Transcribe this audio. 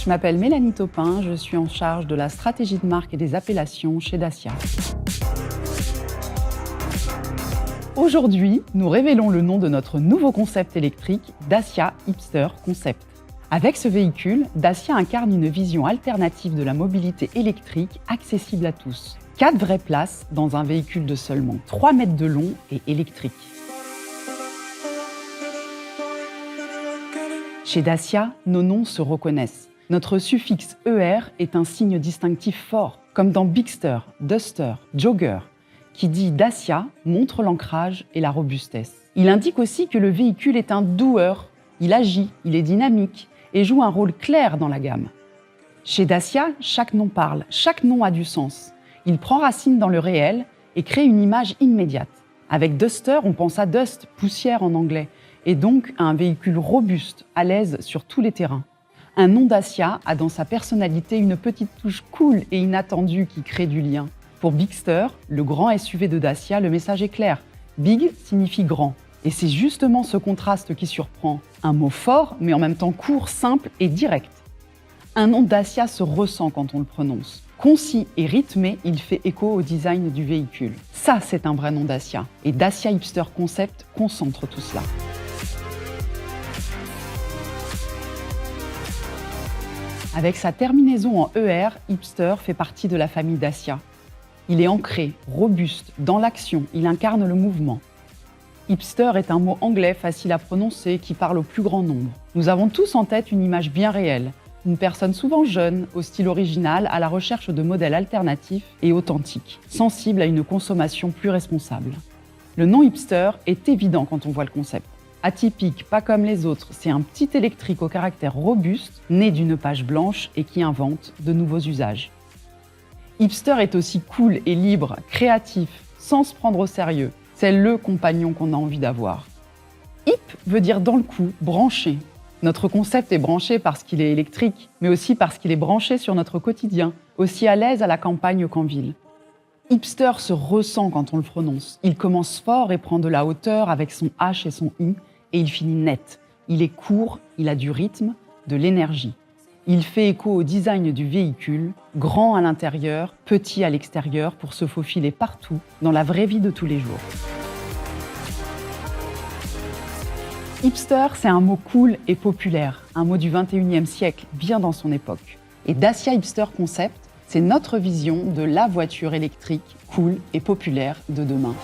Je m'appelle Mélanie Taupin, je suis en charge de la stratégie de marque et des appellations chez Dacia. Aujourd'hui, nous révélons le nom de notre nouveau concept électrique, Dacia Hipster Concept. Avec ce véhicule, Dacia incarne une vision alternative de la mobilité électrique accessible à tous. 4 vraies places dans un véhicule de seulement 3 mètres de long et électrique. Chez Dacia, nos noms se reconnaissent. Notre suffixe ER est un signe distinctif fort, comme dans Bigster, Duster, Jogger. Qui dit Dacia montre l'ancrage et la robustesse. Il indique aussi que le véhicule est un doueur. Il agit, il est dynamique et joue un rôle clair dans la gamme. Chez Dacia, chaque nom parle, chaque nom a du sens. Il prend racine dans le réel et crée une image immédiate. Avec Duster, on pense à dust, poussière en anglais, et donc à un véhicule robuste, à l'aise sur tous les terrains. Un nom Dacia a dans sa personnalité une petite touche cool et inattendue qui crée du lien. Pour Bigster, le grand SUV de Dacia, le message est clair. Big signifie grand. Et c'est justement ce contraste qui surprend. Un mot fort, mais en même temps court, simple et direct. Un nom Dacia se ressent quand on le prononce. Concis et rythmé, il fait écho au design du véhicule. Ça, c'est un vrai nom Dacia. Et Dacia Hipster Concept concentre tout cela. Avec sa terminaison en ER, Hipster fait partie de la famille Dacia. Il est ancré, robuste, dans l'action, il incarne le mouvement. Hipster est un mot anglais facile à prononcer qui parle au plus grand nombre. Nous avons tous en tête une image bien réelle, une personne souvent jeune, au style original, à la recherche de modèles alternatifs et authentiques, sensible à une consommation plus responsable. Le nom Hipster est évident quand on voit le concept. Atypique, pas comme les autres, c'est un petit électrique au caractère robuste, né d'une page blanche et qui invente de nouveaux usages. Hipster est aussi cool et libre, créatif, sans se prendre au sérieux. C'est le compagnon qu'on a envie d'avoir. Hip veut dire dans le coup, branché. Notre concept est branché parce qu'il est électrique, mais aussi parce qu'il est branché sur notre quotidien, aussi à l'aise à la campagne qu'en ville. Hipster se ressent quand on le prononce. Il commence fort et prend de la hauteur avec son H et son I, et il finit net. Il est court, il a du rythme, de l'énergie. Il fait écho au design du véhicule, grand à l'intérieur, petit à l'extérieur, pour se faufiler partout, dans la vraie vie de tous les jours. Hipster, c'est un mot cool et populaire, un mot du 21e siècle, bien dans son époque. Et Dacia Hipster Concept, c'est notre vision de la voiture électrique cool et populaire de demain.